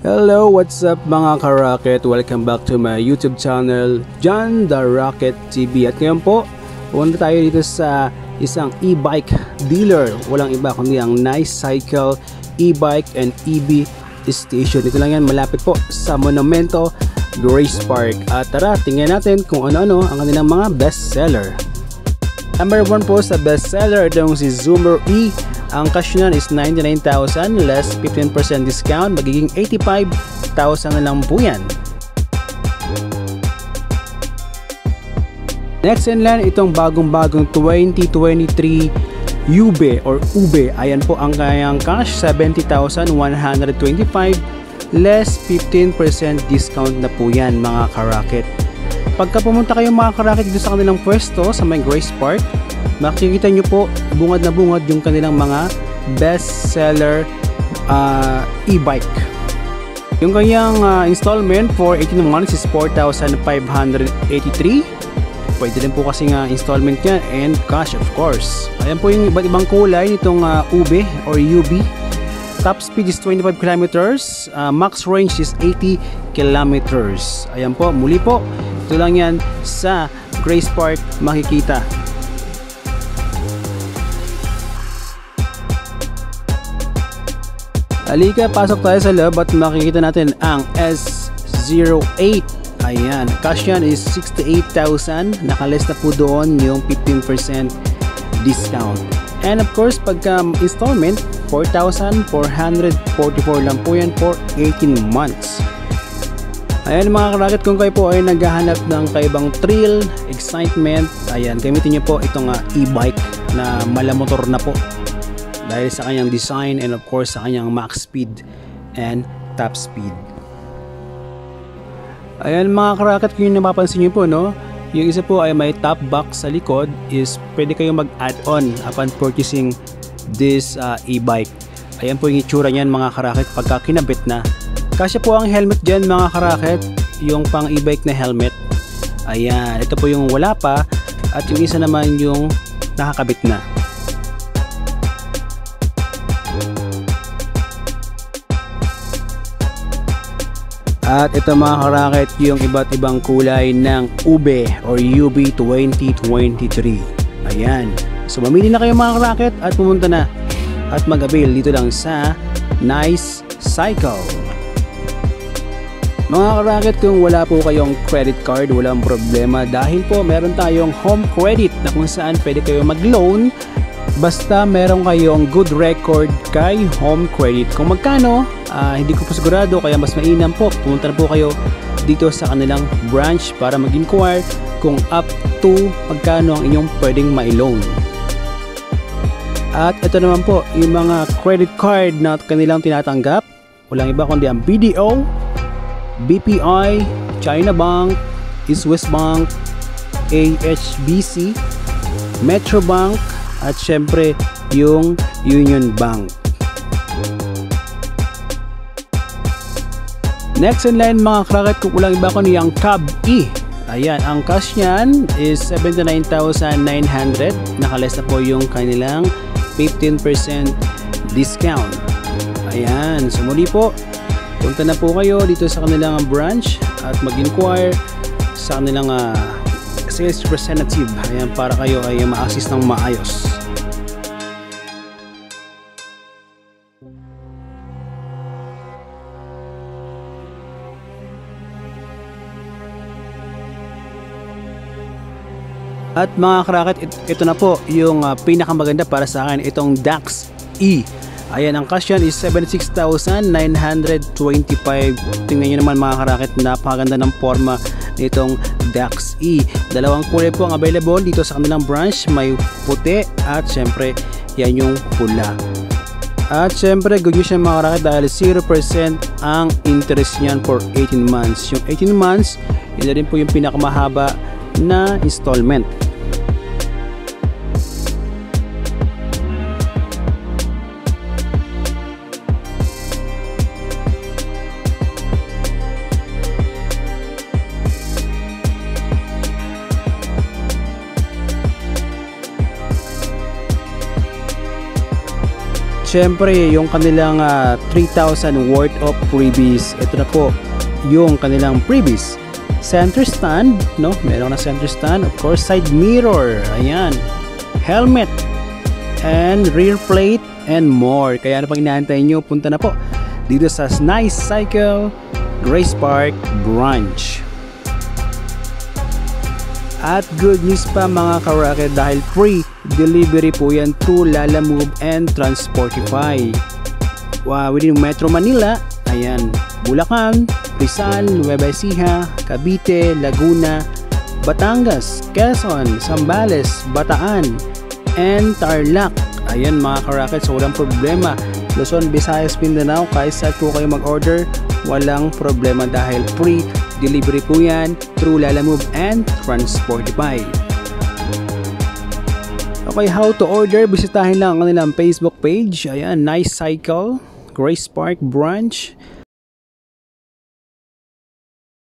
Hello, what's up mga ka-Rocket? Welcome back to my YouTube channel, John the Rocket TV. At ngayon po, pumunta tayo dito sa isang e-bike dealer. Walang iba kundi ang Nice Cycle e-bike and EV station. Ito lang yan, malapit po sa Monumento Grace Park. At tara, tingnan natin kung ano-ano ang kanilang mga bestseller. Number 1 po sa bestseller, itong si Zoomer E. Ang cash niyan is 99,000 less 15% discount, magiging 85,000 na lang po yan. Next in line, itong bagong-bagong 2023 Ube or Ube. Ayan po ang kayang cash, 70,125 less 15% discount na po yan mga ka-Rocket. Pagka pumunta kayo mga ka-Rocket dito sa kanilang pwesto sa may Grace Park, makikita nyo po bungad na bungad yung kanilang mga best seller e-bike. Yung kanyang installment for 18 months is 4,583. Pwede rin po kasi nga installment niya and cash of course. Ayan po yung iba't ibang kulay nitong Ube or UB. Top speed is 25 kilometers, max range is 80 kilometers. Ayan po, muli po, ito lang yan sa Grace Park makikita. Halika, pasok tayo sa loob at makikita natin ang S08. Ayan, cash yan is 68,000. Nakaless na po doon yung 15% discount. And of course, pagka installment, 4,444 lang po yan for 18 months. Ayan mga ka-Rocket, kung kayo po ay naghahanap ng kaibang thrill, excitement, ayan, gamitin nyo po itong e-bike na malamotor na po. Dahil sa kanyang design and of course sa kanyang max speed and top speed. Ayan mga ka-Rocket, kung yung napapansin nyo po, no? Yung isa po ay may top box sa likod is pwede kayong mag-add-on upon purchasing this e-bike. Ayan po yung itsura nyan mga ka-Rocket pagka kinabit na. Kasi po ang helmet dyan mga ka-Rocket, yung pang e-bike na helmet. Ayan, ito po yung wala pa at yung isa naman yung nakakabit na. At ito mga ka-Rocket, yung iba't ibang kulay ng Ube or UB 2023. Ayan. So mamili na kayo mga ka-Rocket at pumunta na at mag-avail dito lang sa Nice Cycle. Mga ka-Rocket, kung wala po kayong credit card, walang problema dahil po meron tayong home credit na kung saan pwede kayo mag-loan basta meron kayong good record kay home credit. Kung magkano, hindi ko po sigurado, kaya mas mainam po pumunta na po kayo dito sa kanilang branch para mag-inquire kung up to magkano ang inyong pwedeng ma-loan. At ito naman po yung mga credit card na kanilang tinatanggap, walang iba kundi ang BDO, BPI, China Bank, East West Bank, HSBC, Metro Bank, at syempre yung Union Bank. Next in line mga ka-Rocket, kung walang iba ko niyang Cab E. Ayan, ang cash niyan is 79,900. Nakaless na po yung kanilang 15% discount. Ayan, so muli po, punta na po kayo dito sa kanilang branch at mag-inquire sa kanilang sales representative. Ayan, para kayo ay ma-assist ng maayos. At mga ka-Rocket, ito na po yung pinakamaganda para sa akin, itong Dax E. Ayan, ang cash yan is 76,925. Tingnan nyo naman mga ka-Rocket, napakaganda ng forma nitong Dax E. Dalawang kulay po ang available dito sa kanilang branch, may puti at syempre yan yung pula. At syempre good news yan mga ka-Rocket dahil 0% ang interest niyan for 18 months. Yung 18 months, yun na rin po yung pinakamahaba na installment. syempre yung kanilang 3,000 worth of freebies. Ito na po yung kanilang freebies. Center stand, no? Meron na center stand. Of course, side mirror. Ayan. Helmet. And rear plate and more. Kaya ano pang inaantay nyo? Punta na po dito sa Nice Cycle Grace Park Branch. At good news pa mga ka-rocket dahil free delivery po yan through Lalamove and Transportify. Within Metro Manila, ayan, Bulacan, Rizal, Nueva Ecija, Cavite, Laguna, Batangas, Quezon, Zambales, Bataan, and Tarlac. Ayan mga ka-rocket, so walang problema. Luzon, Visayas, Mindanao, kahit saan po kayo mag-order, walang problema dahil free delivery po yan through Lalamove and Transportify. Okay, how to order? Bisitahin lang ang kanilang Facebook page. Ayan, Nice Cycle Grace Park Branch.